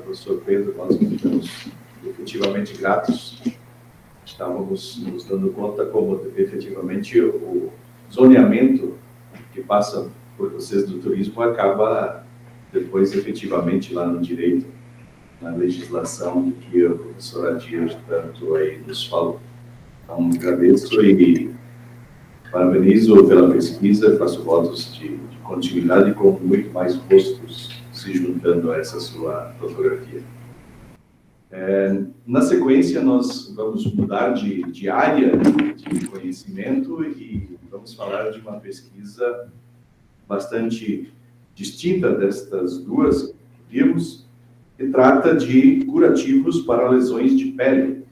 professor Pedro, nós ficamos efetivamente gratos. Estávamos nos dando conta como efetivamente o zoneamento que passa por vocês do turismo acaba depois efetivamente lá no direito, na legislação que a professora Adir tanto aí nos falou. Então, agradeço e parabenizo pela pesquisa, faço votos de continuidade com muito mais rostos se juntando a essa sua fotografia. Na sequência, nós vamos mudar de área de conhecimento e vamos falar de uma pesquisa bastante distinta destas duas que vimos, que trata de curativos para lesões de pele.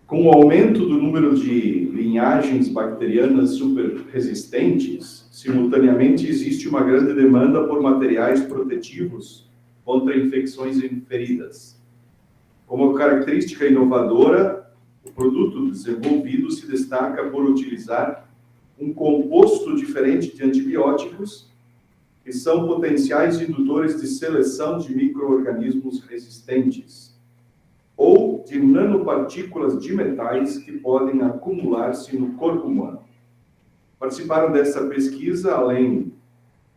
Com o aumento do número de linhagens bacterianas superresistentes, simultaneamente existe uma grande demanda por materiais protetivos contra infecções em feridas. Como característica inovadora, o produto desenvolvido se destaca por utilizar um composto diferente de antibióticos, que são potenciais indutores de seleção de micro-organismos resistentes, ou de nanopartículas de metais que podem acumular-se no corpo humano. Participaram dessa pesquisa, além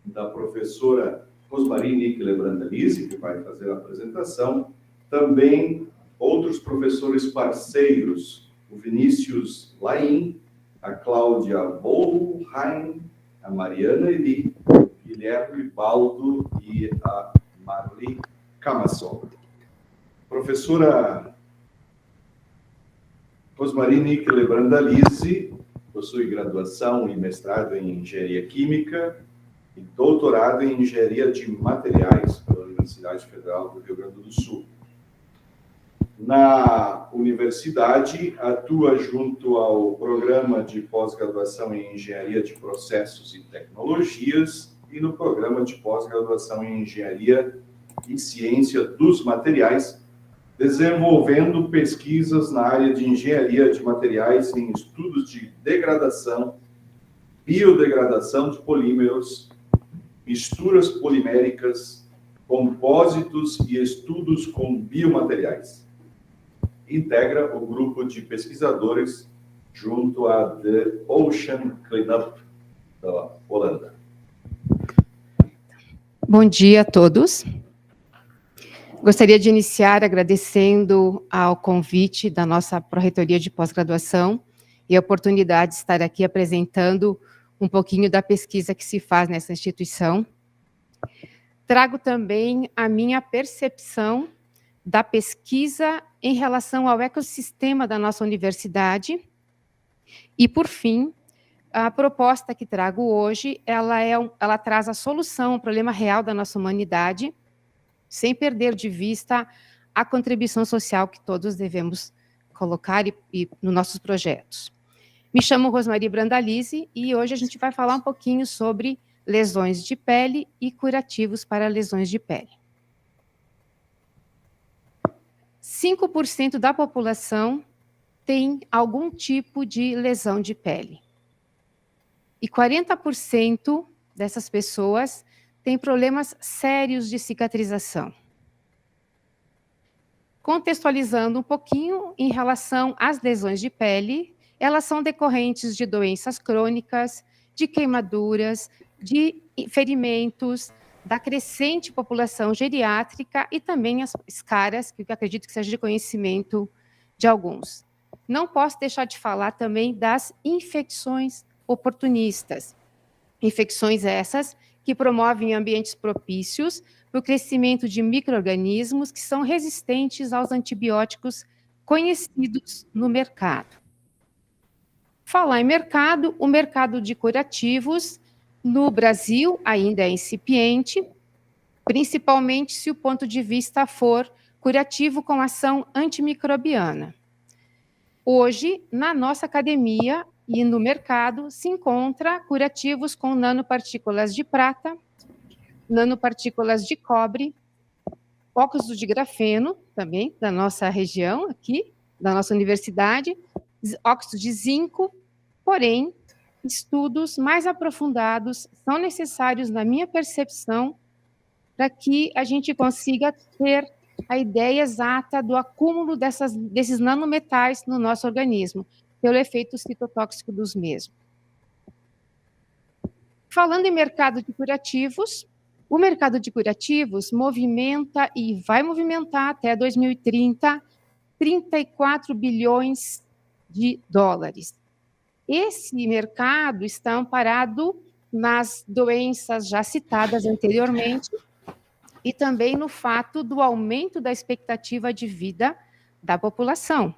da professora Rosmarie Nickler Brandalize, que vai fazer a apresentação, também outros professores parceiros, o Vinícius Laim, a Cláudia Bollheim, a Mariana Eli, Guilherme Baldo e a Marli Camassol. Professora Rosmarie Nickler Brandalize possui graduação e mestrado em Engenharia Química e doutorado em Engenharia de Materiais pela Universidade Federal do Rio Grande do Sul. Na universidade, atua junto ao Programa de Pós-Graduação em Engenharia de Processos e Tecnologias e no Programa de Pós-Graduação em Engenharia e Ciência dos Materiais, desenvolvendo pesquisas na área de Engenharia de Materiais em estudos de degradação, biodegradação de polímeros, misturas poliméricas, compósitos e estudos com biomateriais. Integra o grupo de pesquisadores junto à The Ocean Cleanup da Holanda. Bom dia a todos. Gostaria de iniciar agradecendo ao convite da nossa Pró-Reitoria de Pós-Graduação e a oportunidade de estar aqui apresentando um pouquinho da pesquisa que se faz nessa instituição. Trago também a minha percepção da pesquisa em relação ao ecossistema da nossa universidade. E, por fim, a proposta que trago hoje, ela traz a solução ao problema real da nossa humanidade, sem perder de vista a contribuição social que todos devemos colocar e nos nossos projetos. Me chamo Rosmarie Brandalize e hoje a gente vai falar um pouquinho sobre lesões de pele e curativos para lesões de pele. 5% da população tem algum tipo de lesão de pele. E 40% dessas pessoas têm problemas sérios de cicatrização. Contextualizando um pouquinho em relação às lesões de pele, elas são decorrentes de doenças crônicas, de queimaduras, de ferimentos, da crescente população geriátrica e também as caras, que eu acredito que seja de conhecimento de alguns. Não posso deixar de falar também das infecções oportunistas. Infecções essas que promovem ambientes propícios para o crescimento de micro-organismos que são resistentes aos antibióticos conhecidos no mercado. Falar em mercado, o mercado de curativos no Brasil ainda é incipiente, principalmente se o ponto de vista for curativo com ação antimicrobiana. Hoje, na nossa academia e no mercado, se encontra curativos com nanopartículas de prata, nanopartículas de cobre, óxido de grafeno, também da nossa região aqui, da nossa universidade, óxido de zinco, porém, estudos mais aprofundados são necessários, na minha percepção, para que a gente consiga ter a ideia exata do acúmulo desses nanometais no nosso organismo, pelo efeito citotóxico dos mesmos. Falando em mercado de curativos, o mercado de curativos movimenta e vai movimentar até 2030 34 bilhões de dólares. Esse mercado está amparado nas doenças já citadas anteriormente e também no fato do aumento da expectativa de vida da população.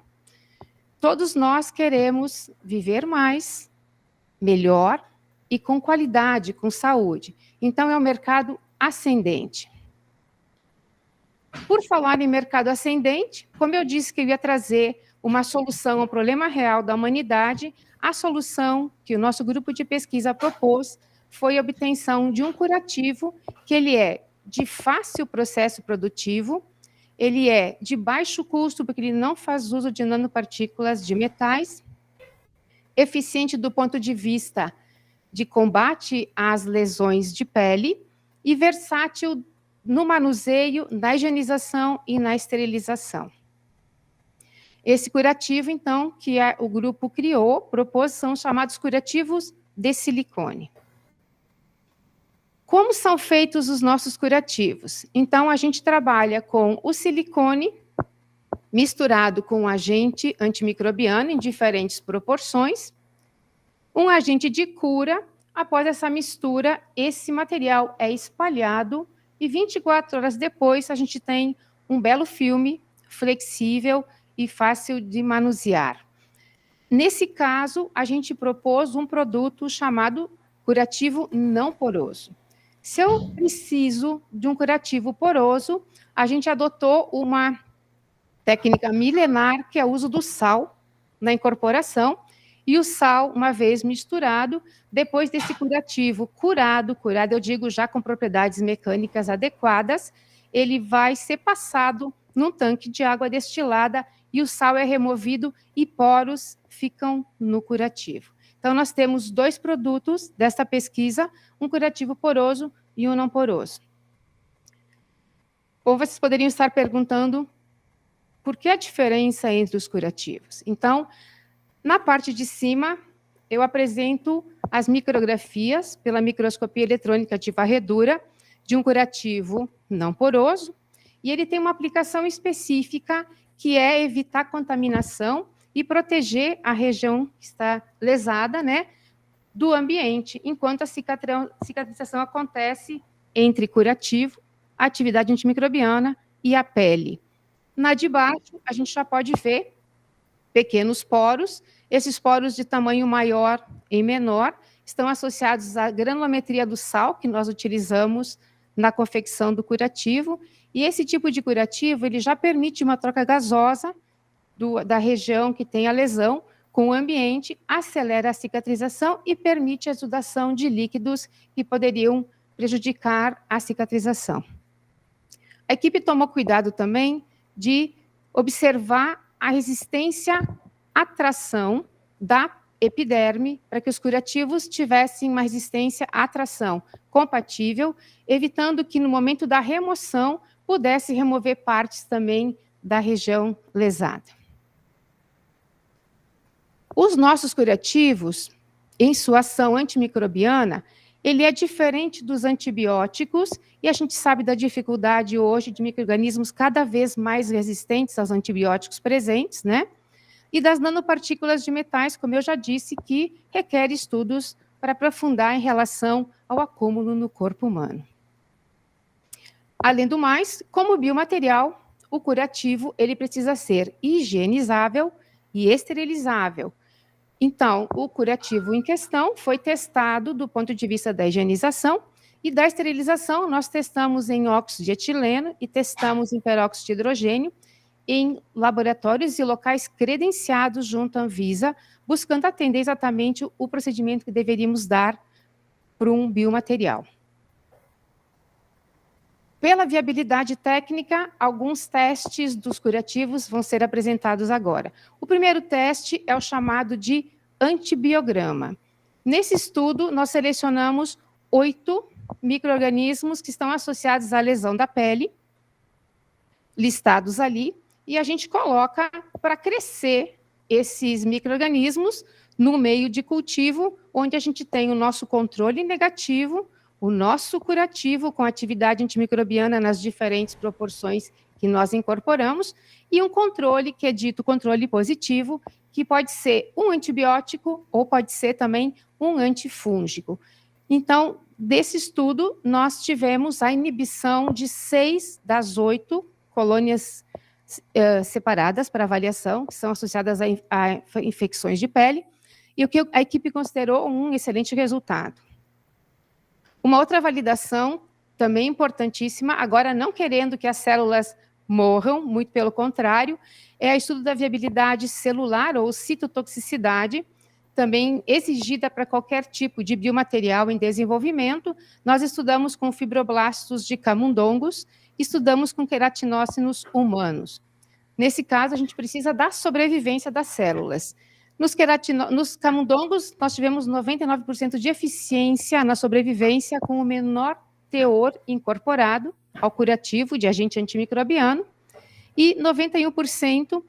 Todos nós queremos viver mais, melhor e com qualidade, com saúde. Então, é um mercado ascendente. Por falar em mercado ascendente, como eu disse que eu ia trazer uma solução ao problema real da humanidade, a solução que o nosso grupo de pesquisa propôs foi a obtenção de um curativo que ele é de fácil processo produtivo, ele é de baixo custo, porque ele não faz uso de nanopartículas de metais, eficiente do ponto de vista de combate às lesões de pele e versátil no manuseio, na higienização e na esterilização. Esse curativo, então, que o grupo criou, propôs, são chamados curativos de silicone. Como são feitos os nossos curativos? Então, a gente trabalha com o silicone misturado com um agente antimicrobiano em diferentes proporções, um agente de cura. Após essa mistura, esse material é espalhado e 24 horas depois a gente tem um belo filme flexível e fácil de manusear. Nesse caso, a gente propôs um produto chamado curativo não poroso. Se eu preciso de um curativo poroso, a gente adotou uma técnica milenar, que é o uso do sal na incorporação, e o sal, uma vez misturado, depois desse curativo curado, eu digo já com propriedades mecânicas adequadas, ele vai ser passado num tanque de água destilada e o sal é removido e poros ficam no curativo. Então, nós temos dois produtos dessa pesquisa, um curativo poroso e um não poroso. Ou vocês poderiam estar perguntando por que a diferença entre os curativos? Então, na parte de cima, eu apresento as micrografias pela microscopia eletrônica de varredura de um curativo não poroso, e ele tem uma aplicação específica que é evitar contaminação e proteger a região que está lesada, né, do ambiente, enquanto a cicatrização acontece entre curativo, a atividade antimicrobiana e a pele. Na de baixo, a gente já pode ver pequenos poros. Esses poros de tamanho maior e menor estão associados à granulometria do sal que nós utilizamos na confecção do curativo, e esse tipo de curativo ele já permite uma troca gasosa da região que tem a lesão com o ambiente, acelera a cicatrização e permite a exudação de líquidos que poderiam prejudicar a cicatrização. A equipe tomou cuidado também de observar a resistência à tração da epiderme, para que os curativos tivessem uma resistência à tração compatível, evitando que no momento da remoção pudesse remover partes também da região lesada. Os nossos curativos, em sua ação antimicrobiana, ele é diferente dos antibióticos, e a gente sabe da dificuldade hoje de micro-organismos cada vez mais resistentes aos antibióticos presentes, né? E das nanopartículas de metais, como eu já disse, que requer estudos para aprofundar em relação ao acúmulo no corpo humano. Além do mais, como biomaterial, o curativo ele precisa ser higienizável e esterilizável. Então, o curativo em questão foi testado do ponto de vista da higienização e da esterilização. Nós testamos em óxido de etileno e testamos em peróxido de hidrogênio em laboratórios e locais credenciados junto à Anvisa, buscando atender exatamente o procedimento que deveríamos dar para um biomaterial. Pela viabilidade técnica, alguns testes dos curativos vão ser apresentados agora. O primeiro teste é o chamado de antibiograma. Nesse estudo, nós selecionamos 8 micro-organismos que estão associados à lesão da pele, listados ali, e a gente coloca para crescer esses micro-organismos no meio de cultivo, onde a gente tem o nosso controle negativo, o nosso curativo com atividade antimicrobiana nas diferentes proporções que nós incorporamos, e um controle que é dito controle positivo, que pode ser um antibiótico ou pode ser também um antifúngico. Então, desse estudo, nós tivemos a inibição de 6 das 8 colônias separadas para avaliação, que são associadas a infecções de pele, e o que a equipe considerou um excelente resultado. Uma outra validação, também importantíssima, agora não querendo que as células morram, muito pelo contrário, é o estudo da viabilidade celular ou citotoxicidade, também exigida para qualquer tipo de biomaterial em desenvolvimento. Nós estudamos com fibroblastos de camundongos, estudamos com queratinócitos humanos. Nesse caso, a gente precisa da sobrevivência das células. Nos camundongos, nós tivemos 99% de eficiência na sobrevivência com o menor teor incorporado ao curativo de agente antimicrobiano e 91%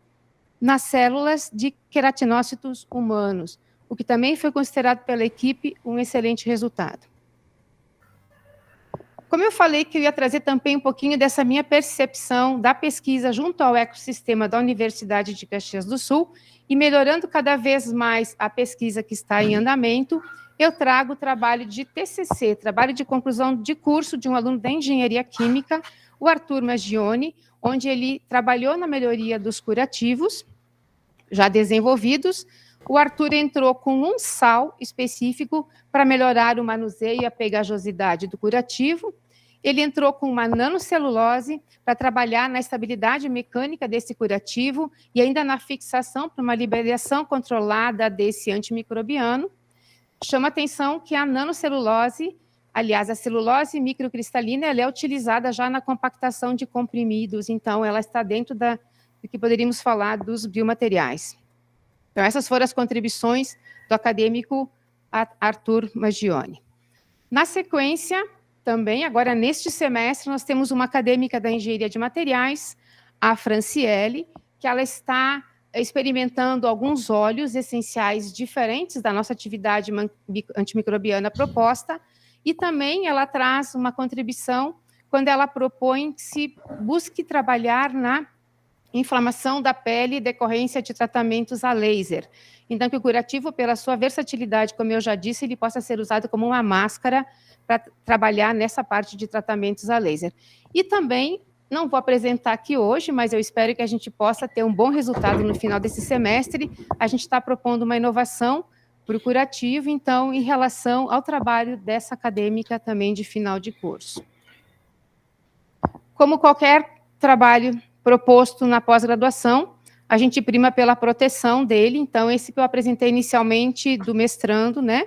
nas células de queratinócitos humanos, o que também foi considerado pela equipe um excelente resultado. Como eu falei que eu ia trazer também um pouquinho dessa minha percepção da pesquisa junto ao ecossistema da Universidade de Caxias do Sul, e melhorando cada vez mais a pesquisa que está em andamento, eu trago o trabalho de TCC, trabalho de conclusão de curso de um aluno da Engenharia Química, o Arthur Maggioni, onde ele trabalhou na melhoria dos curativos já desenvolvidos. O Arthur entrou com um sal específico para melhorar o manuseio e a pegajosidade do curativo. Ele entrou com uma nanocelulose para trabalhar na estabilidade mecânica desse curativo e ainda na fixação para uma liberação controlada desse antimicrobiano. Chama atenção que a nanocelulose, aliás, a celulose microcristalina, ela é utilizada já na compactação de comprimidos, então ela está dentro do que poderíamos falar dos biomateriais. Então, essas foram as contribuições do acadêmico Arthur Maggioni. Na sequência, também, agora neste semestre, nós temos uma acadêmica da Engenharia de Materiais, a Franciele, que ela está experimentando alguns óleos essenciais diferentes da nossa atividade antimicrobiana proposta, e também ela traz uma contribuição quando ela propõe que se busque trabalhar na inflamação da pele decorrência de tratamentos a laser. Então, que o curativo, pela sua versatilidade, como eu já disse, ele possa ser usado como uma máscara para trabalhar nessa parte de tratamentos a laser. E também, não vou apresentar aqui hoje, mas eu espero que a gente possa ter um bom resultado no final desse semestre. A gente está propondo uma inovação para o curativo, então, em relação ao trabalho dessa acadêmica também de final de curso. Como qualquer trabalho proposto na pós-graduação, a gente prima pela proteção dele. Então, esse que eu apresentei inicialmente do mestrando, né?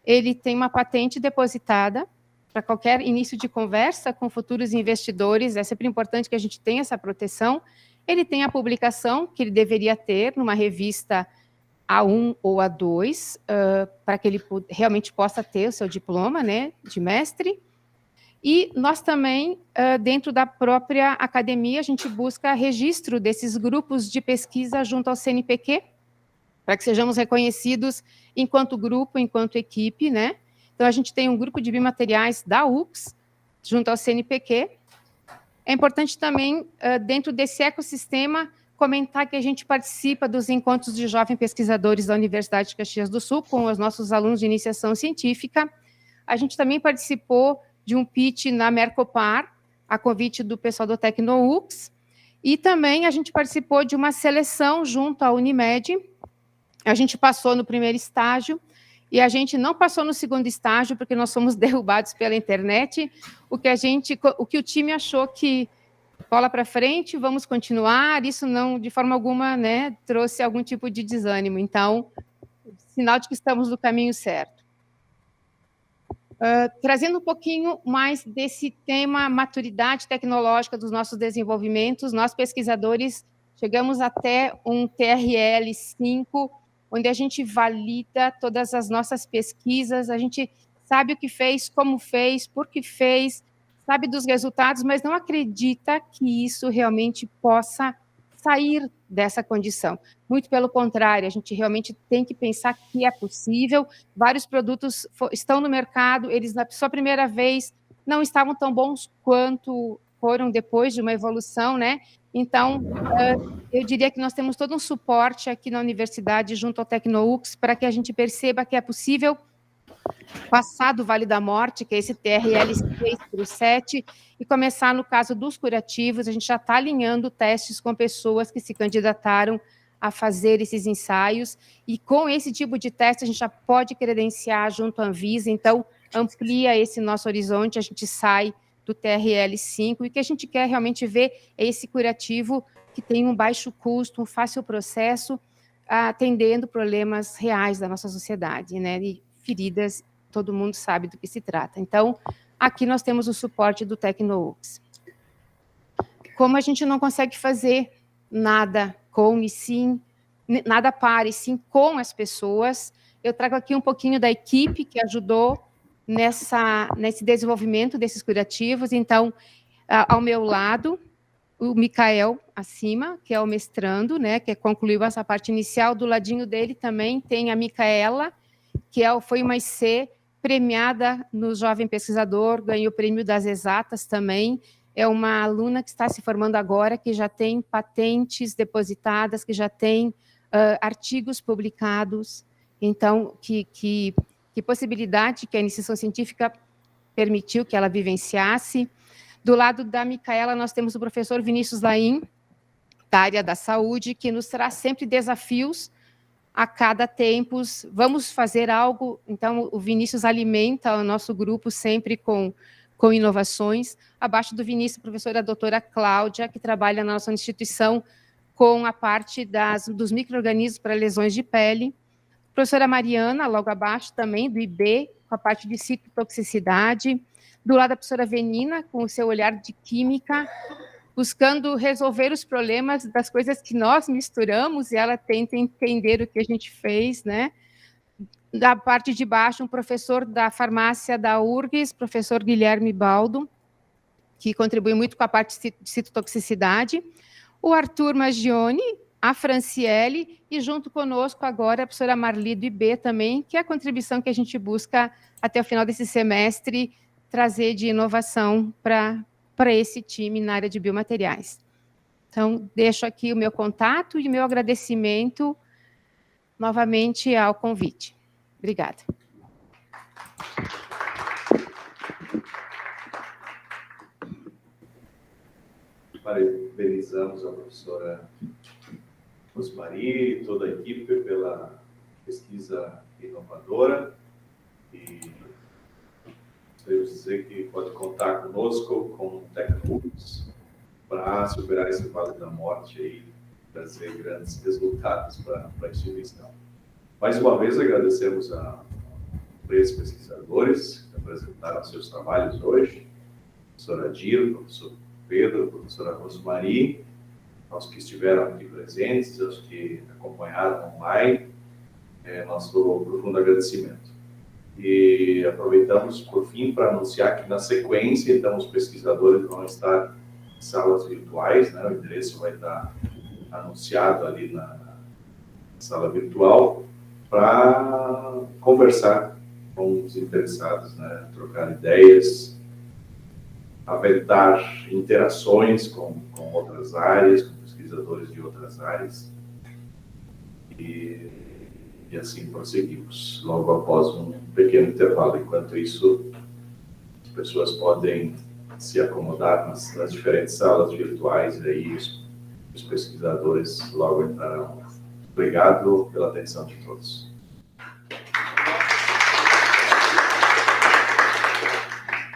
Ele tem uma patente depositada para qualquer início de conversa com futuros investidores. É sempre importante que a gente tenha essa proteção. Ele tem a publicação que ele deveria ter numa revista A1 ou A2, para que ele realmente possa ter o seu diploma, né, de mestre. E nós também, dentro da própria academia, a gente busca registro desses grupos de pesquisa junto ao CNPq, para que sejamos reconhecidos enquanto grupo, enquanto equipe, né? Então, a gente tem um grupo de biomateriais da UFS, junto ao CNPq. É importante também, dentro desse ecossistema, comentar que a gente participa dos encontros de jovens pesquisadores da Universidade de Caxias do Sul, com os nossos alunos de iniciação científica. A gente também participou de um pitch na Mercopar, a convite do pessoal do TecnoUX, e também a gente participou de uma seleção junto à Unimed. A gente passou no primeiro estágio, e a gente não passou no segundo estágio, porque nós fomos derrubados pela internet, o que o time achou que bola para frente, vamos continuar, isso não, de forma alguma, né, trouxe algum tipo de desânimo. Então, sinal de que estamos no caminho certo. Trazendo um pouquinho mais desse tema maturidade tecnológica dos nossos desenvolvimentos, nós pesquisadores chegamos até um TRL 5, onde a gente valida todas as nossas pesquisas, a gente sabe o que fez, como fez, por que fez, sabe dos resultados, mas não acredita que isso realmente possa sair dessa condição. Muito pelo contrário, a gente realmente tem que pensar que é possível. Vários produtos estão no mercado, eles na sua primeira vez não estavam tão bons quanto foram depois de uma evolução, né? Então, eu diria que nós temos todo um suporte aqui na universidade, junto ao TecnoUX, para que a gente perceba que é possível passar do Vale da Morte, que é esse TRL 6 para o 7, e começar no caso dos curativos. A gente já está alinhando testes com pessoas que se candidataram a fazer esses ensaios, e com esse tipo de teste a gente já pode credenciar junto à Anvisa, então amplia esse nosso horizonte, a gente sai do TRL 5, e o que a gente quer realmente ver é esse curativo que tem um baixo custo, um fácil processo, atendendo problemas reais da nossa sociedade, né, e feridas, todo mundo sabe do que se trata. Então, aqui nós temos o suporte do TecnoUX. Como a gente não consegue fazer nada com e sim, nada para e sim com as pessoas, eu trago aqui um pouquinho da equipe que ajudou nesse desenvolvimento desses curativos. Então, ao meu lado, o Micael acima, que é o mestrando, né, que concluiu essa parte inicial. Do ladinho dele também tem a Micaela, que foi uma IC premiada no Jovem Pesquisador, ganhou o prêmio das exatas também. É uma aluna que está se formando agora, que já tem patentes depositadas, que já tem artigos publicados. Então, que possibilidade que a iniciação científica permitiu que ela vivenciasse. Do lado da Micaela, nós temos o professor Vinícius Laim, da área da saúde, que nos traz sempre desafios a cada tempos. Vamos fazer algo. Então, o Vinícius alimenta o nosso grupo sempre com inovações. Abaixo do Vinícius, a professora doutora Cláudia, que trabalha na nossa instituição com a parte dos micro-organismos para lesões de pele. A professora Mariana, logo abaixo também, do IB, com a parte de citotoxicidade. Do lado da professora Venina, com o seu olhar de química, buscando resolver os problemas das coisas que nós misturamos, e ela tenta entender o que a gente fez, né? Da parte de baixo, um professor da farmácia da URGS, professor Guilherme Baldo, que contribui muito com a parte de citotoxicidade. O Arthur Magione, a Franciele, e junto conosco agora a professora Marli do IB também, que é a contribuição que a gente busca até o final desse semestre trazer de inovação para esse time na área de biomateriais. Então, deixo aqui o meu contato e o meu agradecimento novamente ao convite. Obrigada. Parabenizamos a professora Rosmary e toda a equipe pela pesquisa inovadora, e podemos dizer que pode contar conosco, com o TecnoUX, para superar esse vale da morte e trazer grandes resultados para a instituição. Mais uma vez, agradecemos a três pesquisadores que apresentaram seus trabalhos hoje, a professora Diro, o professor Pedro, a professora Rosmary, aos que estiveram aqui presentes, aos que acompanharam online, nosso profundo agradecimento. E aproveitamos, por fim, para anunciar que, na sequência, então, os pesquisadores vão estar em salas virtuais, né? O endereço vai estar anunciado ali na sala virtual, para conversar com os interessados, né? Trocar ideias, aventar interações com outras áreas, com pesquisadores de outras áreas, e assim prosseguimos, logo após um pequeno intervalo. Enquanto isso, as pessoas podem se acomodar nas diferentes salas virtuais, e aí os pesquisadores logo entrarão. Obrigado pela atenção de todos.